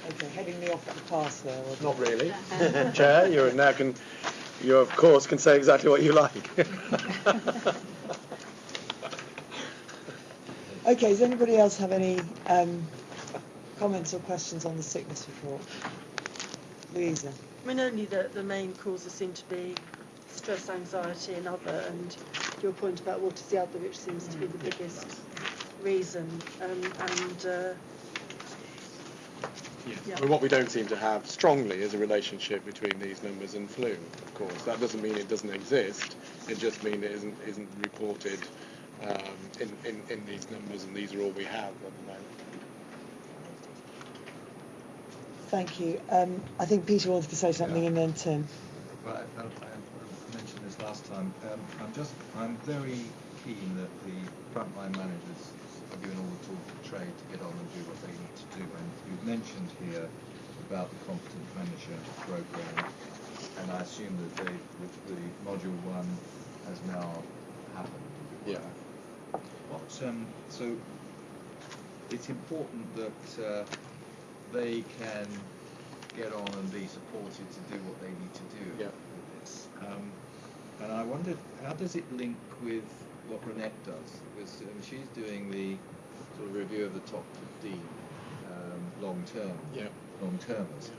Okay, heading me off at the pass there. Not really. Chair, you of course can say exactly what you like. Okay, does anybody else have any comments or questions on the sickness report? Louisa? I mean, only the main causes seem to be stress, anxiety and other, and your point about what is the other, which seems to be the biggest reason. Yeah. Well, what we don't seem to have strongly is a relationship between these numbers and flu, of course. That doesn't mean it doesn't exist. It just means it isn't reported in these numbers, and these are all we have at the moment. Thank you. I think Peter wanted to say something, and then Tim. Well, I mentioned this last time. I'm very keen that the frontline managers are given all the tools of the trade to get on and do what they need to do. And you've mentioned here about the competent manager program, and I assume that the module 1 has now happened. Yeah. So it's important that they can get on and be supported to do what they need to do with this. And I wondered, how does it link with what Renette does? Because she's doing the sort of review of the top 15 long-termers.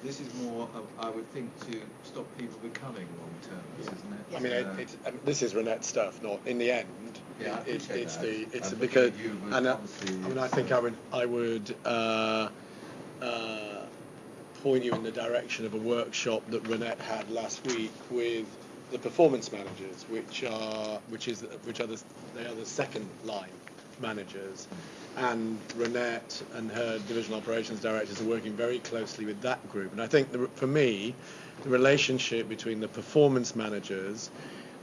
This is more, I would think, to stop people becoming long-termers, isn't it? I mean, this is Renette's stuff. Not in the end. Yeah, it's because, and I mean, I think I would point you in the direction of a workshop that Renette had last week with the performance managers, which are the second line managers, and Renette and her divisional operations directors are working very closely with that group. And I think for me, the relationship between the performance managers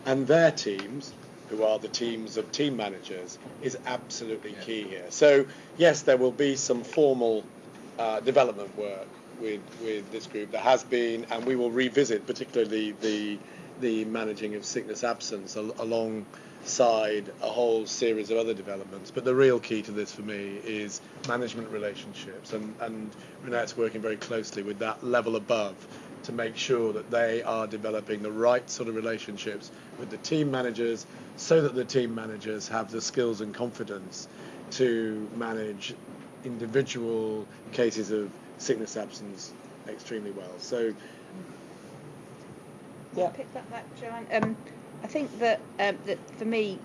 and their teams, who are the teams of team managers, is absolutely key here. So yes, there will be some formal development work with this group. There has been, and we will revisit particularly the managing of sickness absence alongside a whole series of other developments. But the real key to this for me is management relationships, and Renette's working very closely with that level above to make sure that they are developing the right sort of relationships with the team managers, so that the team managers have the skills and confidence to manage individual cases of sickness absence extremely well. So yeah, pick that back, Joanne. I think that for me,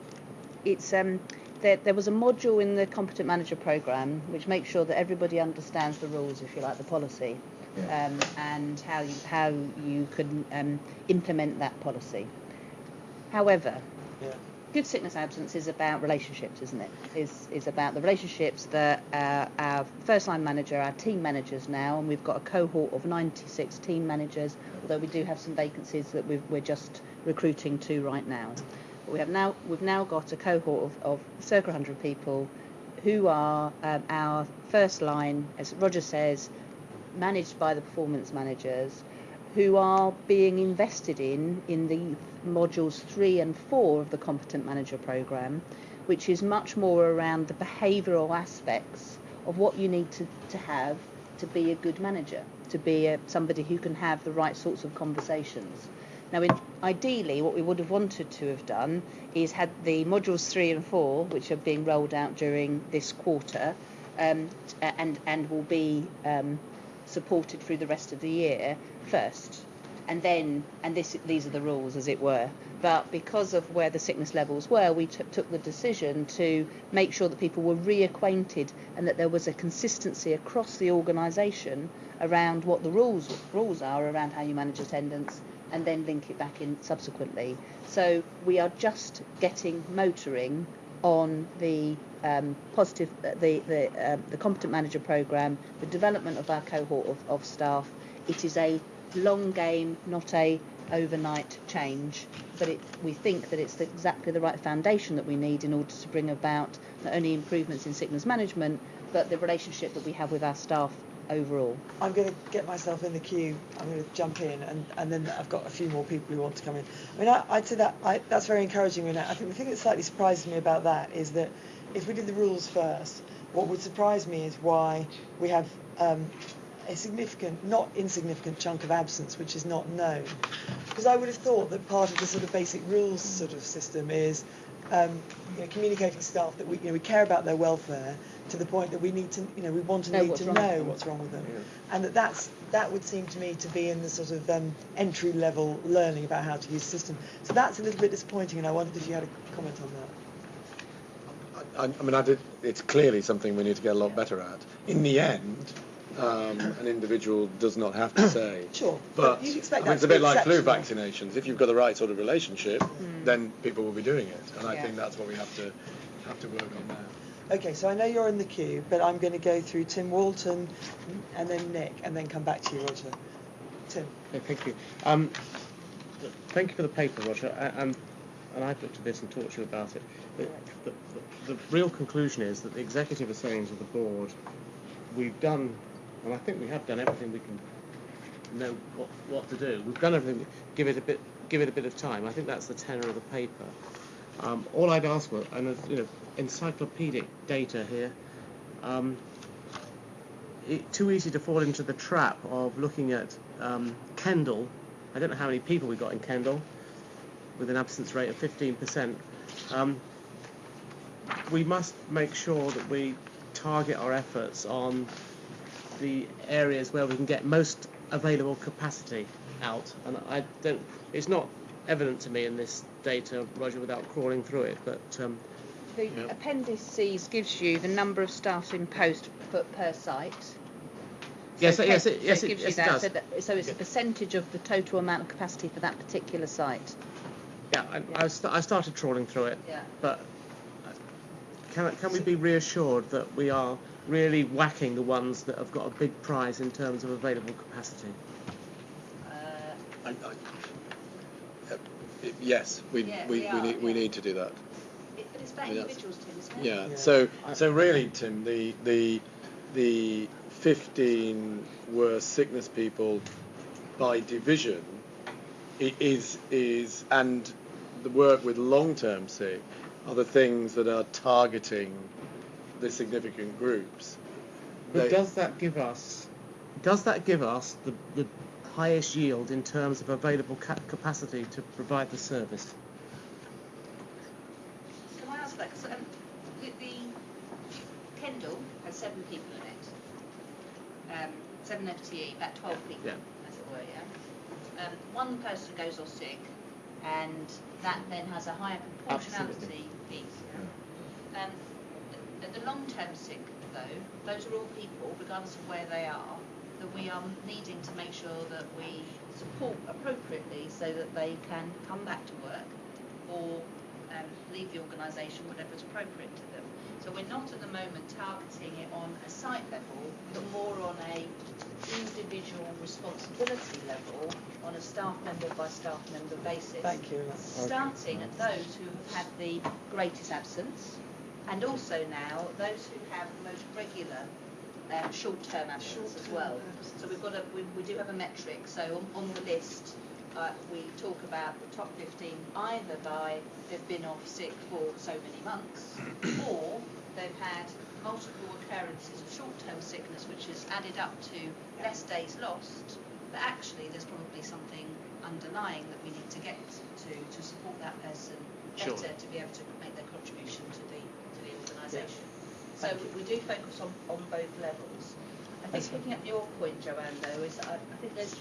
it's there was a module in the competent manager program which makes sure that everybody understands the rules, if you like, the policy, and how you can implement that policy. However, good sickness absence is about relationships, isn't it? Is about the relationships that our first line manager, our team managers now, and we've got a cohort of 96 team managers, although we do have some vacancies that we're just recruiting to right now. But we've now got a cohort of circa 100 people who are our first line, as Roger says, managed by the performance managers, who are being invested in the modules 3 and 4 of the competent manager program, which is much more around the behavioural aspects of what you need to have to be a good manager, to be somebody who can have the right sorts of conversations. Now, ideally, what we would have wanted to have done is had the modules 3 and 4, which are being rolled out during this quarter, and will be supported through the rest of the year first, and these are the rules, as it were. But because of where the sickness levels were, we took the decision to make sure that people were reacquainted and that there was a consistency across the organisation around what the rules are around how you manage attendance, and then link it back in subsequently. So we are just getting motoring on the the competent manager program, the development of our cohort of staff. It is a long game, not a overnight change, but we think that it's exactly the right foundation that we need in order to bring about not only improvements in sickness management, but the relationship that we have with our staff overall. I'm going to get myself in the queue. I'm going to jump in, and then I've got a few more people who want to come in. I mean, I'd say that's very encouraging, Renette. I think the thing that slightly surprises me about that is that if we did the rules first, what would surprise me is why we have a significant, not insignificant chunk of absence which is not known. Because I would have thought that part of the sort of basic rules sort of system is communicating staff that we care about their welfare to the point that we need to, we want to know what's wrong with them. Yeah. And that would seem to me to be in the sort of entry level learning about how to use the system. So that's a little bit disappointing, and I wondered if you had a comment on that. I mean, it's clearly something we need to get a lot better at. In the end, an individual does not have to say. Sure. But you'd expect that it's a bit like flu vaccinations. If you've got the right sort of relationship, then people will be doing it. And I think that's what we have to work on now. Okay, so I know you're in the queue, but I'm going to go through Tim Walton and then Nick, and then come back to you, Roger. Tim. Okay, thank you. Thank you for the paper, Roger. And I've looked at this and talked to you about it. The real conclusion is that the executive is saying to the board, we've done, and I think we have done everything we can know what to do. We've done everything. Give it a bit of time. I think that's the tenor of the paper. All I'd ask for, and encyclopedic data here. It's too easy to fall into the trap of looking at Kendal. I don't know how many people we got in Kendal, with an absence rate of 15%. We must make sure that we target our efforts on the areas where we can get most available capacity out. And it's not evident to me in this data, Roger, without crawling through it, but the appendices gives you the number of staff in post per site. Yes, it does. So it's a percentage of the total amount of capacity for that particular site. Yeah, I started trawling through it, but can we be reassured that we are really whacking the ones that have got a big prize in terms of available capacity? Yes, we need to do that. But it's about individuals, Tim, isn't it? Yeah. So really, Tim, the 15 worst sickness people by division is and the work with long-term sick are the things that are targeting the significant groups. But does that give us the highest yield in terms of available capacity to provide the service? Can I ask that? Because the Kendal has 7 people in it, 7 FTE, about 12 people, as it were. Yeah. One person goes off sick, and that then has a higher proportionality piece. Yeah. The long-term sick, though, those are all people, regardless of where they are, that we are needing to make sure that we support appropriately so that they can come back to work or leave the organisation, whatever is appropriate to them. So we're not at the moment targeting it on a site level, but more on a individual responsibility level, on a staff member by staff member basis. Thank you. Starting at those who have had the greatest absence, and also now those who have the most regular short-term absence as well. So we do have a metric. So on the list, we talk about the top 15 either by they've been off sick for so many months, or they've had multiple occurrences of short-term sickness, which has added up to less days lost. But actually, there's probably something underlying that we need to get to support that person better to be able to make their contribution to the organisation. So we do focus on both levels. I think picking up your point, Joanne, though, is I think there's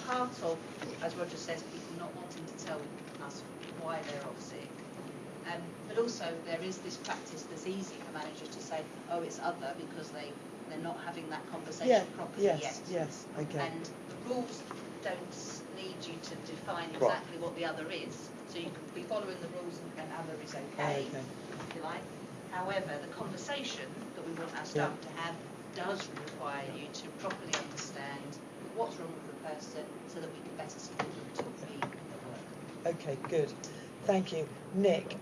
part of, as Roger says, people not wanting to tell us why they're off sick. But also there is this practice that's easy for managers to say, oh, it's other, because they're not having that conversation properly yet. Yes, okay. And the rules don't need you to define exactly what the other is. So you can be following the rules and other is okay, if you like. However, the conversation that we want our staff to have does require you to properly understand what's wrong with the person so that we can better support them to be in the work. Okay, good. Thank you. Nick,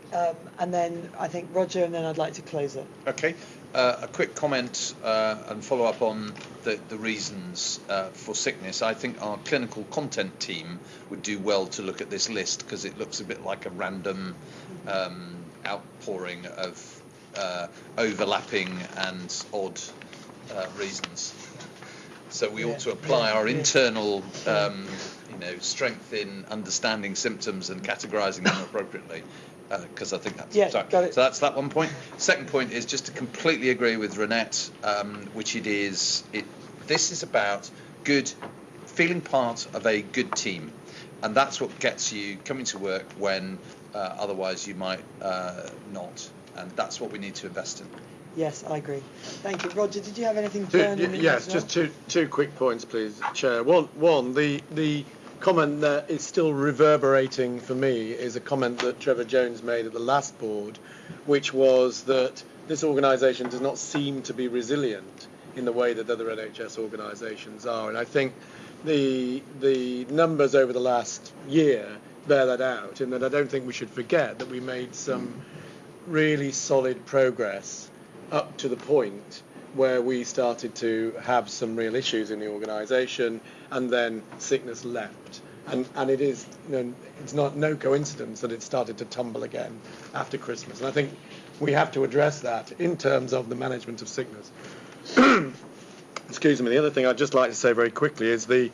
and then I think Roger, and then I'd like to close it. Okay. A quick comment and follow up on the reasons for sickness. I think our clinical content team would do well to look at this list, because it looks a bit like a random outpouring of overlapping and odd reasons. So we ought to Yeah. apply Yeah. our Yeah. internal, strength in understanding symptoms and categorising them appropriately. Because I think that's Yeah, sorry. got it. So that's that one point. Second point is just to completely agree with Renette, which it is. This is about feeling part of a good team, and that's what gets you coming to work when otherwise you might not, and that's what we need to invest in. Yes, I agree. Thank you. Roger, did you have anything burning? Yes, just two quick points, please, Chair. One, the comment that is still reverberating for me is a comment that Trevor Jones made at the last board, which was that this organisation does not seem to be resilient in the way that other NHS organisations are. And I think the numbers over the last year bear that out, in that I don't think we should forget that we made some really solid progress up to the point where we started to have some real issues in the organisation, and then sickness leapt. And it is, it's no coincidence that it started to tumble again after Christmas. And I think we have to address that in terms of the management of sickness. Excuse me. The other thing I'd just like to say very quickly is the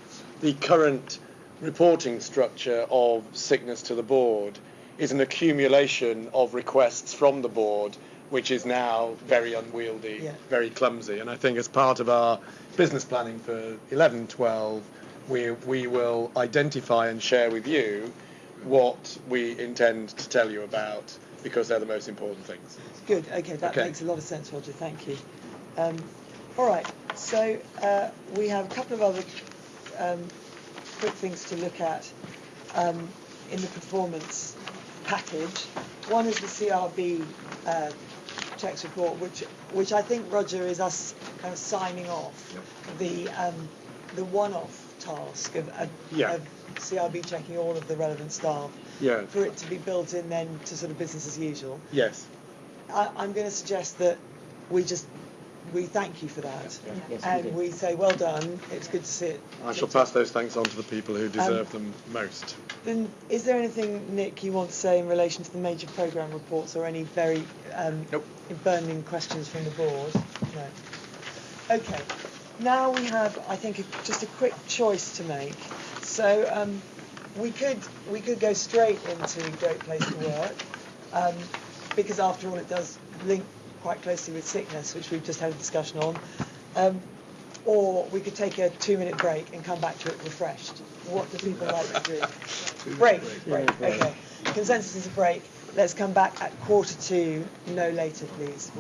current reporting structure of sickness to the board is an accumulation of requests from the board, which is now very unwieldy, very clumsy. And I think as part of our business planning for 11-12, we will identify and share with you what we intend to tell you about, because they're the most important things. Good. Okay, that makes a lot of sense, Roger. Thank you. All right. So we have a couple of other quick things to look at in the performance package. One is the CRB checks report, which I think, Roger, is us kind of signing off the one-off task of CRB checking all of the relevant staff for it to be built in then to sort of business as usual. Yes. I'm going to suggest that we thank you for that, and we say well done. It's good to see it. I shall pass those thanks on to the people who deserve them most. Then, is there anything, Nick, you want to say in relation to the major programme reports, or any very burning questions from the board? No. Okay. Now we have, I think, just a quick choice to make. So we could go straight into Great Place to Work, because after all it does link quite closely with sickness, which we've just had a discussion on. Or we could take a 2-minute break and come back to it refreshed. What do people like to do? Break. Okay. Consensus is a break. Let's come back at 1:45, no later, please.